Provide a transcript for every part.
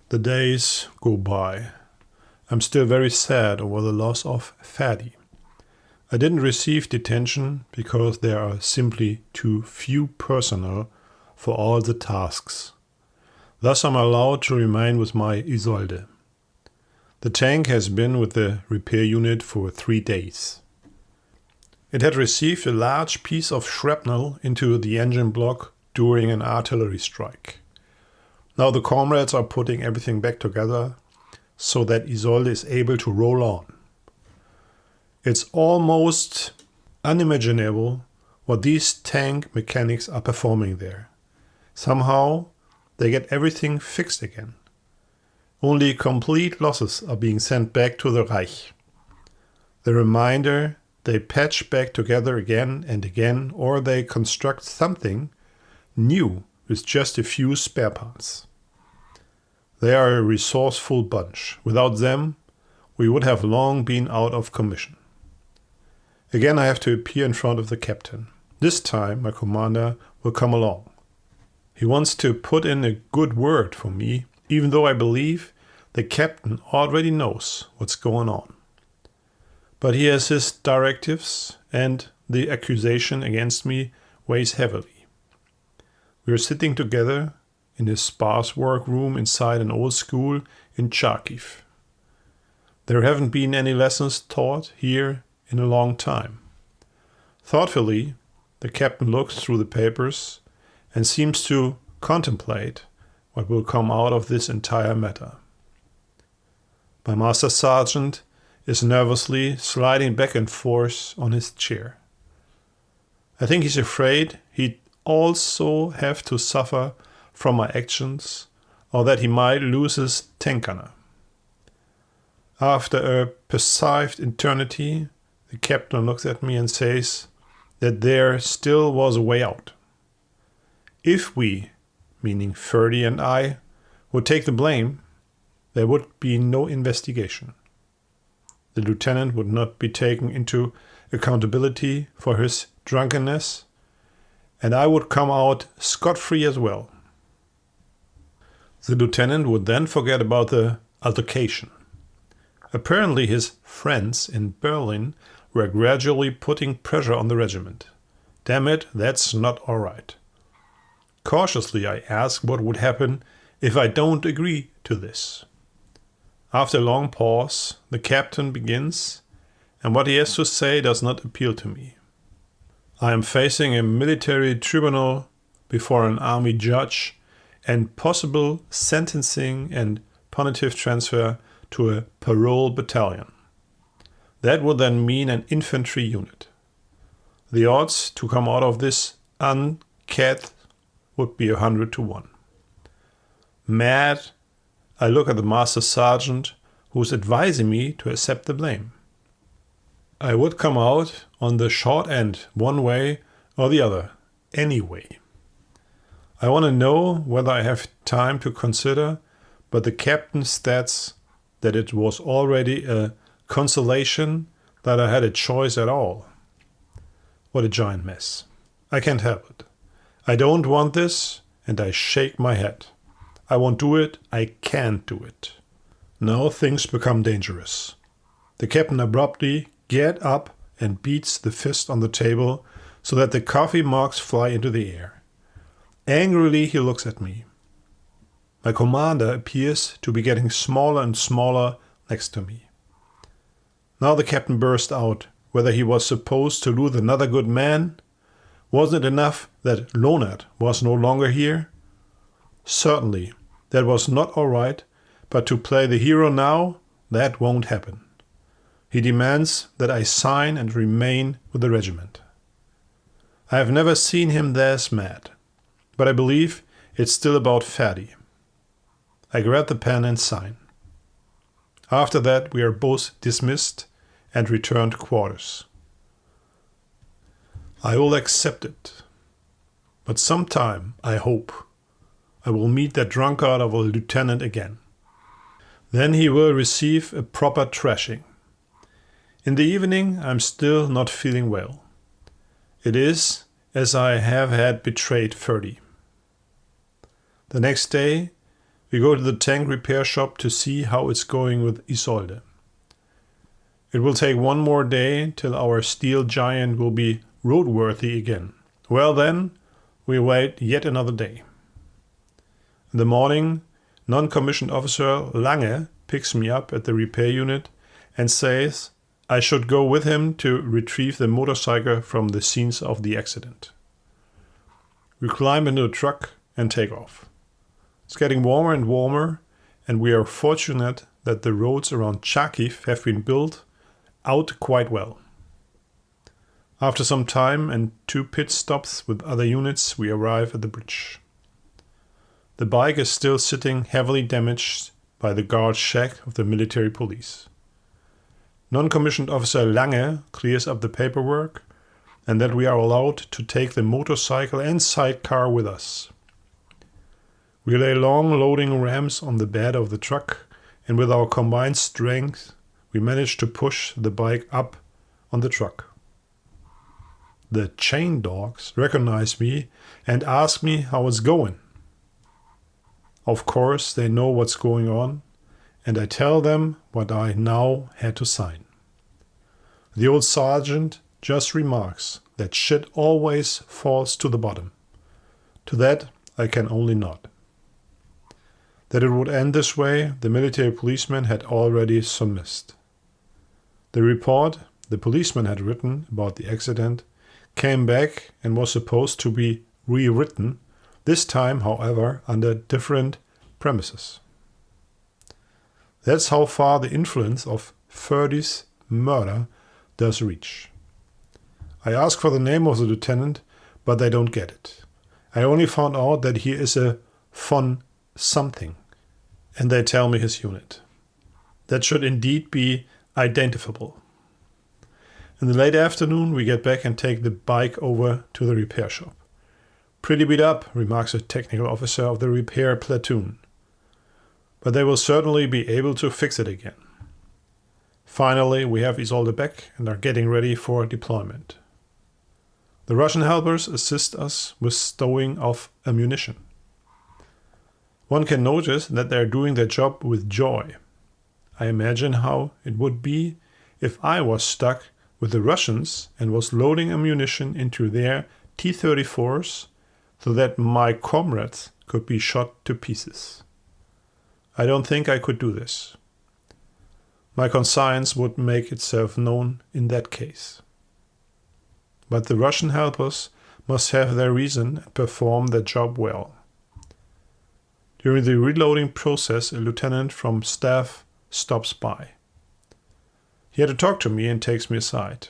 The days go by. I'm still very sad over the loss of Fadi. I didn't receive detention because there are simply too few personnel for all the tasks. Thus I'm allowed to remain with my Isolde. The tank has been with the repair unit for 3 days. It had received a large piece of shrapnel into the engine block during an artillery strike. Now the comrades are putting everything back together so that Isolde is able to roll on. It's almost unimaginable what these tank mechanics are performing there. Somehow they get everything fixed again. Only complete losses are being sent back to the Reich. The remainder they patch back together again and again, or they construct something new with just a few spare parts. They are a resourceful bunch. Without them, we would have long been out of commission. Again I have to appear in front of the captain. This time my commander will come along. He wants to put in a good word for me, even though I believe the captain already knows what's going on. But he has his directives, and the accusation against me weighs heavily. We are sitting together in a sparse workroom inside an old school in Charkiv. There haven't been any lessons taught here in a long time. Thoughtfully, the captain looks through the papers and seems to contemplate what will come out of this entire matter. My master sergeant is nervously sliding back and forth on his chair. I think he's afraid he'd also have to suffer from my actions, or that he might lose his tank gunner. After a perceived eternity, the captain looks at me and says that there still was a way out. If we, meaning Ferdy and I, would take the blame, there would be no investigation. The lieutenant would not be taken into accountability for his drunkenness, and I would come out scot-free as well. The lieutenant would then forget about the altercation. Apparently his friends in Berlin were gradually putting pressure on the regiment. Damn it, that's not all right. Cautiously I ask what would happen if I don't agree to this. After a long pause, the captain begins, and what he has to say does not appeal to me. I am facing a military tribunal before an army judge and possible sentencing and punitive transfer to a parole battalion. That would then mean an infantry unit. The odds to come out of this unscathed would be 100 to 1. Mad, I look at the master sergeant who is advising me to accept the blame. I would come out on the short end one way or the other, anyway. I want to know whether I have time to consider, but the captain states that it was already a consolation that I had a choice at all. What a giant mess. I can't help it. I don't want this, and I shake my head. I won't do it, I can't do it. Now things become dangerous. The captain abruptly gets up and beats the fist on the table so that the coffee mugs fly into the air. Angrily he looks at me. My commander appears to be getting smaller and smaller next to me. Now the captain burst out whether he was supposed to lose another good man. Wasn't it enough that Lonert was no longer here? Certainly, that was not all right, but to play the hero now, that won't happen. He demands that I sign and remain with the regiment. I have never seen him this mad, but I believe it's still about Ferdy. I grab the pen and sign. After that, we are both dismissed and return to quarters. I will accept it, but sometime, I hope, I will meet that drunkard of a lieutenant again. Then he will receive a proper thrashing. In the evening, I'm still not feeling well. It is as I have had betrayed Ferdy. The next day, We go to the tank repair shop to see how it's going with Isolde. It will take one more day till our steel giant will be roadworthy again. Well then, we wait yet another day. In the morning, non-commissioned officer Lange picks me up at the repair unit and says I should go with him to retrieve the motorcycle from the scenes of the accident. We climb into the truck and take off. It's getting warmer and warmer, and we are fortunate that the roads around Charkiv have been built out quite well. After some time and 2 pit stops with other units, we arrive at the bridge. The bike is still sitting heavily damaged by the guard shack of the military police. Non-commissioned officer Lange clears up the paperwork and that we are allowed to take the motorcycle and sidecar with us. We lay long loading ramps on the bed of the truck, and with our combined strength, we manage to push the bike up on the truck. The chain dogs recognize me and ask me how it's going. Of course, they know what's going on, and I tell them what I now had to sign. The old sergeant just remarks that shit always falls to the bottom. To that, I can only nod. That it would end this way, the military policeman had already surmised. The report the policeman had written about the accident came back and was supposed to be rewritten, this time, however, under different premises. That's how far the influence of Ferdy's murder does reach. I ask for the name of the lieutenant, but they don't get it. I only found out that he is a von something, and they tell me his unit. That should indeed be identifiable. In the late afternoon, we get back and take the bike over to the repair shop. Pretty beat up, remarks a technical officer of the repair platoon. But they will certainly be able to fix it again. Finally, we have Isolde back and are getting ready for deployment. The Russian helpers assist us with stowing of ammunition. One can notice that they are doing their job with joy. I imagine how it would be if I was stuck with the Russians and was loading ammunition into their T-34s so that my comrades could be shot to pieces. I don't think I could do this. My conscience would make itself known in that case. But the Russian helpers must have their reason and perform their job well. During the reloading process, a lieutenant from staff stops by. He had to talk to me and takes me aside.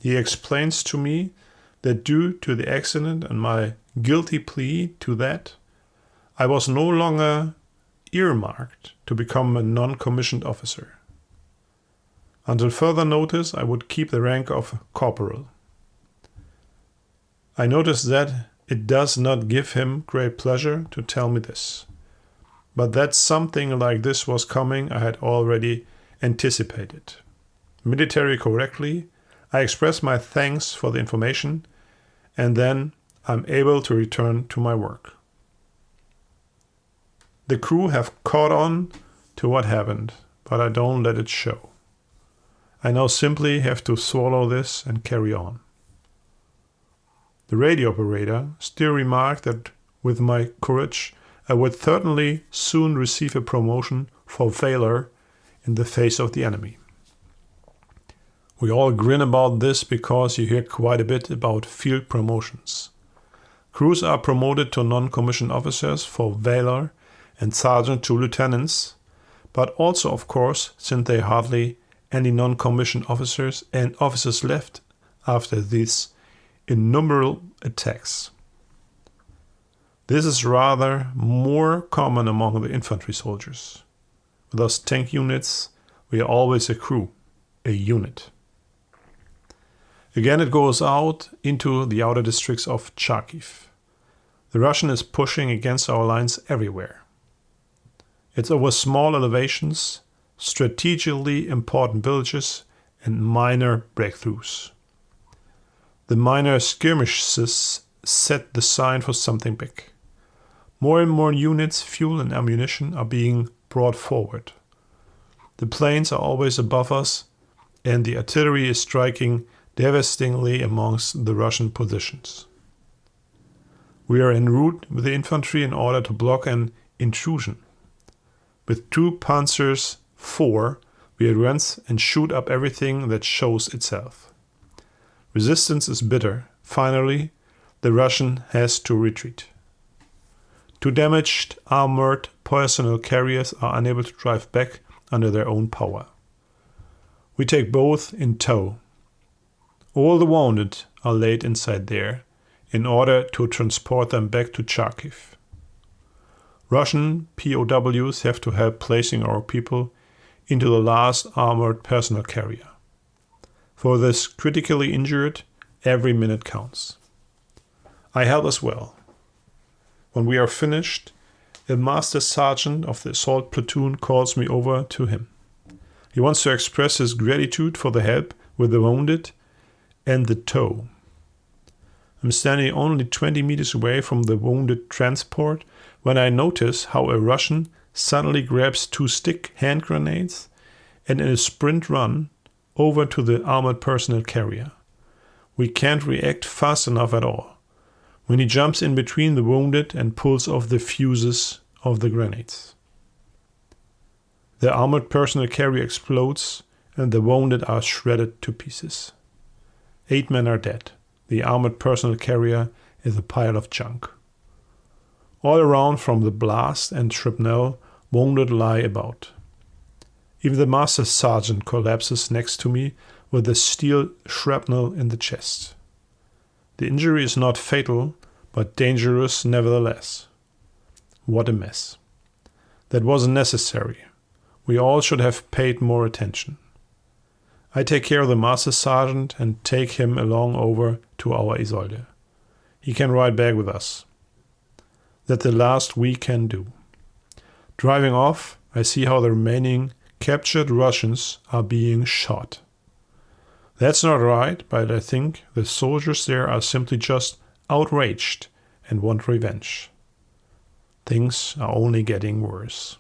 He explains to me that due to the accident and my guilty plea to that, I was no longer earmarked to become a non-commissioned officer. Until further notice, I would keep the rank of corporal. I noticed that it does not give him great pleasure to tell me this, but that something like this was coming I had already anticipated. Military correctly, I express my thanks for the information, and then I'm able to return to my work. The crew have caught on to what happened, but I don't let it show. I now simply have to swallow this and carry on. The radio operator still remarked that with my courage, I would certainly soon receive a promotion for valor in the face of the enemy. We all grin about this because you hear quite a bit about field promotions. Crews are promoted to non-commissioned officers for valor and sergeant to lieutenants, but also, of course, since there are hardly any non-commissioned officers and officers left after these innumerable attacks. This is rather more common among the infantry soldiers. With us tank units, we are always a crew, a unit. Again, it goes out into the outer districts of Charkiv. The Russian is pushing against our lines everywhere. It's over small elevations, strategically important villages, and minor breakthroughs. The minor skirmishes set the sign for something big. More and more units, fuel and ammunition are being brought forward. The planes are always above us, and the artillery is striking devastatingly amongst the Russian positions. We are en route with the infantry in order to block an intrusion. With 2 Panzers 4, we advance and shoot up everything that shows itself. Resistance is bitter. Finally, the Russian has to retreat. 2 damaged armored personnel carriers are unable to drive back under their own power. We take both in tow. All the wounded are laid inside there in order to transport them back to Kharkiv. Russian POWs have to help placing our people into the last armored personnel carrier. For this critically injured, every minute counts. I help as well. When we are finished, a master sergeant of the assault platoon calls me over to him. He wants to express his gratitude for the help with the wounded and the tow. I'm standing only 20 meters away from the wounded transport when I notice how a Russian suddenly grabs 2 stick hand grenades and in a sprint run over to the armored personnel carrier. We can't react fast enough at all when he jumps in between the wounded and pulls off the fuses of the grenades. The armored personnel carrier explodes and the wounded are shredded to pieces. 8 men are dead. The armored personnel carrier is a pile of junk. All around from the blast and shrapnel, wounded lie about. Even the master sergeant collapses next to me with a steel shrapnel in the chest. The injury is not fatal, but dangerous nevertheless. What a mess. That wasn't necessary. We all should have paid more attention. I take care of the master sergeant and take him along over to our Isolde. He can ride back with us. That's the last we can do. Driving off, I see how the remaining captured Russians are being shot. That's not right, but I think the soldiers there are simply just outraged and want revenge. Things are only getting worse.